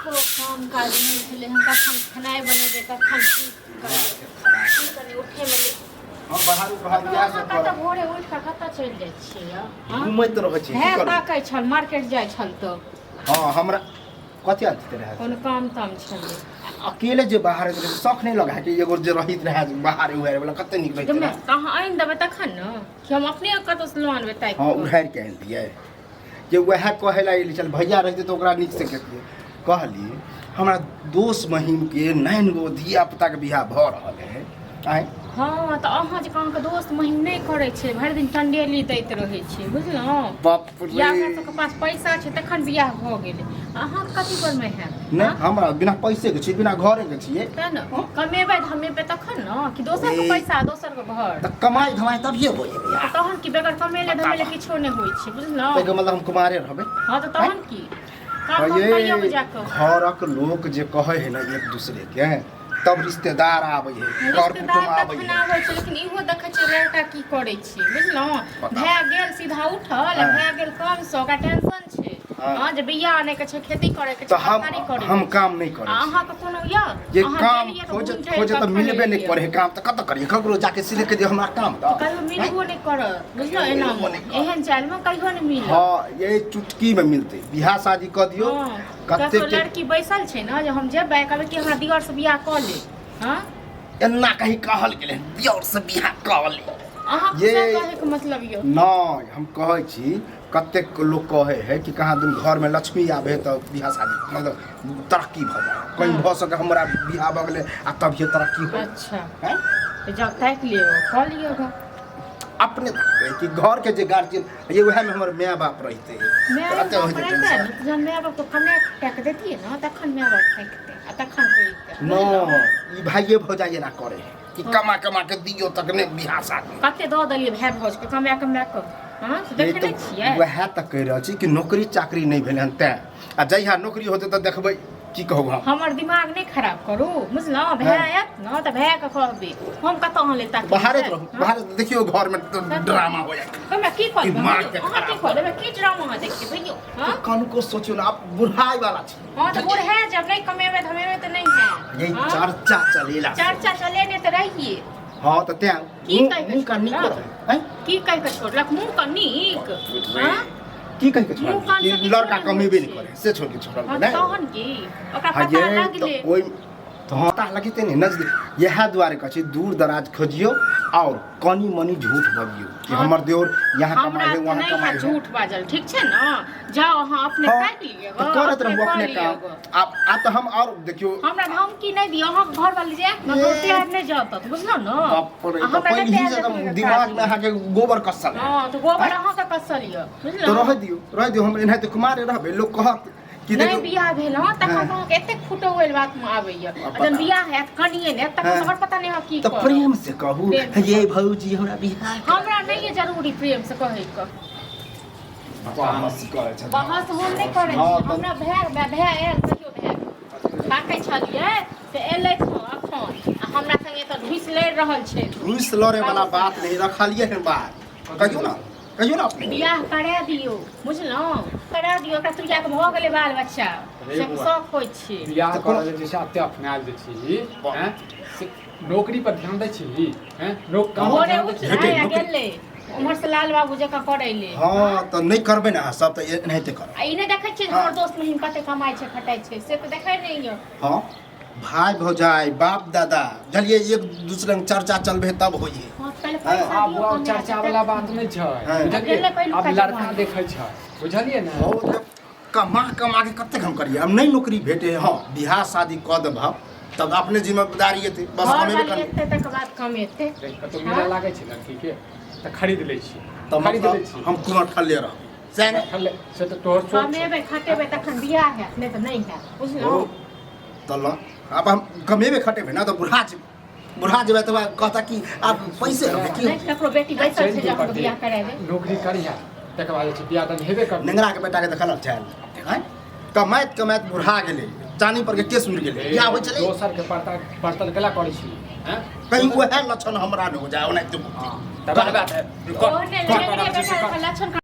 ककरो काम काज नहीं भेलै हम कखन खेनाइ बनेबै कखन की करबै उठे में हम बाहर इएह सब कतऽ भोरे उठि कऽ कतऽ चलि जाइ छियै घुमैत रहै छी है ताकै छल मार्केट जाइ छल तऽ हाँ हमरा कथी आते रहे कोनो काम ताम छलै अकेले जे बाहर रहे शौक नहीं लगा कि एगो जे रहित रहे बाहर उहर वाला कते निक रहै जमे कहाँ आनि देबै तखन न कि हम अपने कतऽ से लऽ आनबै ताकि हाँ उहर के आनि दियै जे वएह कहे लगे चल भैया रहते तो ओकरा नीक से कहतियै कहली हमरा दोस्त महिम के 9 गो धिया पुता के बियाह भ रहल है आइ हाँ तऽ अहाँ जे अहाँके दोस्त महिम नहि करै छै भरि दिन टंडेली दैत रहै छै बुझलहुँ बाप या रे हमरा सबके पास पैसा छै तखन बियाह भऽ गेलै अहाँ कथी पर में है नहीं हमरा बिना पैसे के छी बिना घरे के छियै तेँ न कमेबै धमेबै तखन न कि दोसर के पैसा दोसर के घर त कमाई धमाई तभिए हो जेबै तहन कि बेगर कमेले धमेले किछो नहि होइ छै बुझलहुँ तै के मतलब हम कुमारे रहबै हाँ तऽ तहन की काम करियौ जाकऽ घरक लोग जे कहे है ना एक दूसरे के तब रिश्तेदार आबै है घर कुटुम आबै है आबै छै लेकिन इहो देखै छै लड़का की करै छै बुझलहुँ भए गेल सीधा उठल भए गेल काम से ओकरा टेंशन छै हाँ जे बियाह नहि के छै खेती करे के छै सरकारी करे हम काम नहीं करै अहाँ के कोनो या जे काम खोजे त मिलबे नहीं करे काम त कत करिए ककरो जाके सीधे के दे हमरा काम द कहियो मिलबो नहीं करत बुझलो एना एहन चाल में कहियो नहीं मिलत हां ये चुटकी में मिलते बियाह शादी क दियो कते लड़की बैसल छै ना जे हम जेबै कहबै कि हमरा दियर से बियाह क ले हां एना कहीं कहल गेले दियर से बियाह क ले अहाँ के कहे के मतलब यो नहीं हम कहै छी कते लोग कहे है कि कहाँ दिन घर में लक्ष्मी आवे तो बियाह शादी मतलब तरक्की भ जाए कहीं भ सके हमरा बियाह भ गेले आ तब ये तरक्की हो अच्छा हैं तो जब तक लियो क लियो अपने कि घर के जे गार्जियन ये वह में हमर माय बाप रहते मैं जब मैं बाप को कने टक देती है ना तखन मैं बाप फेंकते आ तखन कोई नो ई भाइये भौजाई ना करे कि कमा कमा के दियो तक ने बियाह शादी कते द देलिए भाई भौज के कमा के हां देखे नहीं छियै वह त कह रहल छी कि नौकरी चाकरी नहीं भेल हन त आ जहिया नौकरी होते त देखबै की कहू हमर दिमाग नहीं खराब करू बुझलौ भैयत न त भैया के कहबे हम कत अहाँ लेता बाहर रहू बाहर देखियो घर में ड्रामा हो जाए हम की करब अहाँ की करब की ड्रामा है देखिए भैया हां कौन को सोचियो ना आप बुढ़ाई वाला छी हां तो बुढ़ा जब नहीं कमेबे धमेबे तो नहीं है यही चर्चा चलेला चर्चा चलेने तो रहिए हां त त्या की कह का निक है की कह के छोड़लक मुंह का नीक हां की कह के छोड़ कि लड़का कमेबे नहीं करे से छोड़ के छोड़ल नहीं तहन की ओकरा पता लागले ओइ तो हाँ लगते नहीं नजदीक यह द्वारे कहे दूर दराज खोजियो और कनी मनी झूठ बजियो कि हमर देवर यहाँ कमाए है वहाँ कमाए है झूठ बाजल ठीक छै ना जाओ अहाँ अपने काट लियो तो करत रहू अपने काम आप तो हम और देखियो हमरा धमकी नहीं दियो अहाँ घर वाले जे न होते आब नहीं जात बुझलो ना तो पहले ही से दिमाग में आके गोबर कसल हां तो गोबर अहाँ का कसल लियो बुझलो तो रह दियो हम एनाते कुमारे रहबे लोग कहत कि नहीं बियाह भेल हां तखन अहाँ के एते फुटो होइल बात में आबैया जन बियाह हैत कनिए ने तखन हमर पता नहीं की तो प्रेम से कहू ये भौजी हमरा बियाह हमरा नहीं जरूरी प्रेम से कहे क बहस हम नहीं करे हमरा भै आयल कहियो भै ताकै छलिए से एलै अखन हमरा संगे त घुस लड़ रहल छै घुस लड़े वाला बात नहीं रखलिए है बात कहियो ना अपने बियाह करा दियो बुझलो करा दियो ओकरा तुरिया के भ गेलै बाल बच्चा सब शौक होय छै बियाह करे जे छै अते अपनाल जे छी हैं नौकरी पर ध्यान दै छी हैं लोग काम ध्यान गेलै उमर से लाल बाबू जका करैले हां त नहीं करबे ना सब त एनाहिते कर आ इने देखै छी हमर दोस्त महिम कते कमाई छै खटाई छै से त देखै नहीं य हां भाई भौजाई बाप दादा जलिए एक दूसरे में चर्चा चलबे तब होई अब चर्चा वाला बात नहीं छै बुझलिए अब लड़का देखै छै बुझलिए ना कमा के कते हम करिए अब नहीं नौकरी भेटे हां बियाह शादी क देब तब अपने जिम्मेदारी हेतै बस हमें एते तक बात कमेते कतो मेला लागे छै लड़की के त खरीद लै छी त खरीद लै छी हम कुमार ठल्ले रह से तो तोहर सोच कमेबे खटेबे तखन बियाह है नहीं त नहीं है बुझलो तल अब हम कमेबे खटेबे ना तो बुढ़ा जेबे तो कहता कि आप पैसे रहे कि नहीं ककरो बेटी बैसल छै जब बियाह कराबे नौकरी करिया तक बाद छै बियाह दन हेबे कर नेंगरा के बेटा के देखल छैल हैं कमाइत बुढ़ा गेले चानी पर के केस उड़ गेले बियाह होय चले दोसर के पड़तल केला करै छी हैं कहीं वह लक्षण हमरा न हो जाए ओना तो हां तब बात है ओने बेटा लक्षण